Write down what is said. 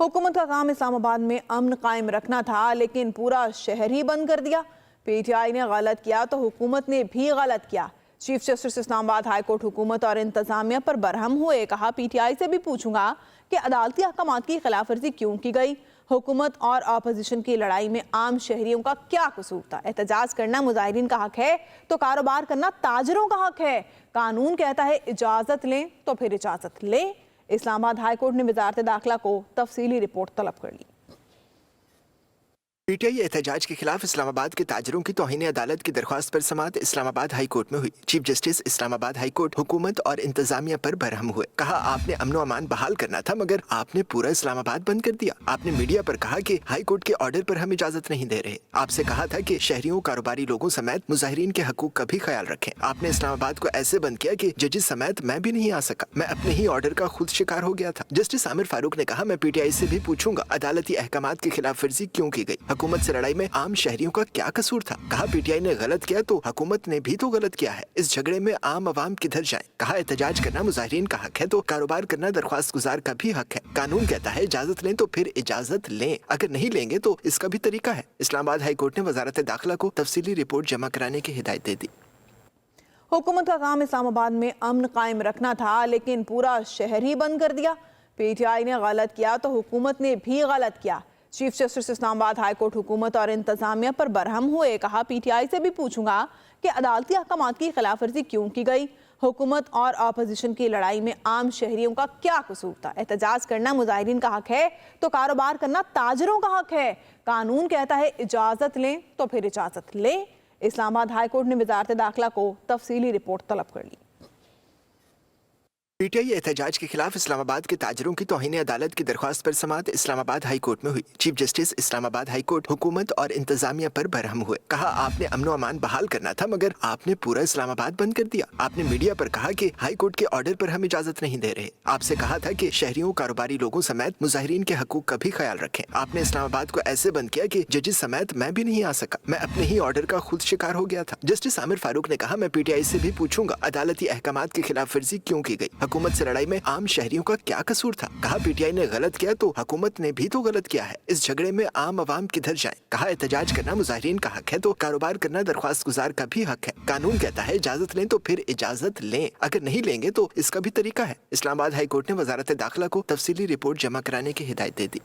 हुकूमत का काम इस्लामाबाद में अमन कायम रखना था, लेकिन पूरा शहर ही बंद कर दिया। पीटीआई ने गलत किया तो हुकूमत ने भी गलत किया। Chief justice Islamabad high court हुकूमत और इंतजामिया पर बरहम हुए। कहा, पीटीआई से भी पूछूंगा कि अदालती अहकामात की खिलाफ वर्जी क्यों की गई। हुकूमत और अपोजिशन की लड़ाई में आम शहरियों का क्या कसूर था। एहतजाज करना मुजाहिरीन का हक है तो कारोबार करना ताजरों का हक है। कानून कहता है इजाजत लें तो फिर इजाजत लें। इस्लामाबाद हाई कोर्ट ने वजारत दाखिला को तफसीली रिपोर्ट तलब कर ली। पीटीआई एहतजाज के खिलाफ इस्लामाबाद के ताजरों की तौहीन अदालत की दरख्वास्त पर समाअत इस्लामाबाद हाई कोर्ट में हुई। Chief justice Islamabad high court हुकूमत और इंतजामिया पर बरहम हुए। कहा, आपने अमनो अमान बहाल करना था, मगर आपने पूरा इस्लामाबाद बंद कर दिया। आपने मीडिया पर कहा कि हाई कोर्ट के ऑर्डर पर हम इजाजत नहीं दे रहे। आपसे कहा था कि शहरियों, कारोबारी लोगों समेत मुजाहिरीन के हकूक का भी ख्याल रखें। आपने इस्लामाबाद को ऐसे बंद किया कि जजेस समेत मैं भी नहीं आ सका। मैं अपने ही ऑर्डर का खुद शिकार हो गया था। जस्टिस आमिर फारूक ने कहा, मैं पीटीआई से भी पूछूंगा अदालती अहकामात की खिलाफ वर्जी क्यों की गई। हुकूमत से लड़ाई में आम शहरियों का क्या कसूर था। कहा, पीटीआई ने गलत किया तो हुकूमत ने भी तो गलत किया है। इस झगड़े में आम आवाम किधर जाएं। कहा, एहतजाज करना मुजाहिरीन का हक है तो कारोबार करना दरख्वास्त गुजार का भी हक है। कानून कहता है इजाजत लें तो फिर इजाजत लें, अगर नहीं लेंगे तो इसका भी तरीका है। इस्लामाबाद हाई कोर्ट ने वजारत दाखिला को तफसीली रिपोर्ट जमा कराने की हिदायत दे दी। हुकूमत का काम इस्लामाबाद में अमन कायम रखना था, लेकिन पूरा शहर ही बंद कर दिया। पीटीआई ने गलत किया तो हुकूमत ने भी गलत किया। Chief justice Islamabad high court हुकूमत और इंतजामिया पर बरहम हुए। कहा, पीटीआई से भी पूछूंगा कि अदालती अहकामात की खिलाफ वर्जी क्यों की गई। हुकूमत और अपोजिशन की लड़ाई में आम शहरियों का क्या कसूर था। एहतजाज करना मुजाहिरीन का हक है तो कारोबार करना ताजरों का हक है। कानून कहता है इजाजत लें तो फिर इजाजत लें। इस्लामाबाद हाई कोर्ट ने वजारत दाखिला को तफसीली रिपोर्ट तलब कर ली। पीटीआई एहतजाज के खिलाफ इस्लामाबाद के ताजरों की तौहीन अदालत की दरख्वास्त पर समाअत इस्लामाबाद हाई कोर्ट में हुई। Chief justice Islamabad high court हुकूमत और इंतजामिया पर बरहम हुए। कहा, आपने अमनो अमान बहाल करना था, मगर आपने पूरा इस्लामाबाद बंद कर दिया। आपने मीडिया पर कहा कि हाई कोर्ट के ऑर्डर पर हम इजाजत नहीं दे रहे। आपसे कहा था कि शहरियों, कारोबारी लोगों समेत मुजाहिरीन के हकूक का भी ख्याल रखें। आपने इस्लामाबाद को ऐसे बंद किया कि जजेस समेत मैं भी नहीं आ सका। मैं अपने ही ऑर्डर का खुद शिकार हो गया था। जस्टिस आमिर फारूक ने कहा, मैं पीटीआई से भी पूछूंगा अदालती अहकामात की खिलाफ वर्जी क्यों की गई। हुकूमत से लड़ाई में आम शहरियों का क्या कसूर था। कहा, पीटीआई ने गलत किया तो हुकूमत ने भी तो गलत किया है। इस झगड़े में आम आवाम किधर जाएं। कहा, एहतजाज करना मुजाहिरीन का हक है तो कारोबार करना दरख्वास्त गुजार का भी हक है। कानून कहता है इजाजत लें तो फिर इजाजत लें, अगर नहीं लेंगे तो इसका भी तरीका है। इस्लामाबाद हाई कोर्ट ने वजारत दाखिला को तफसीली रिपोर्ट जमा कराने की हिदायत दे दी।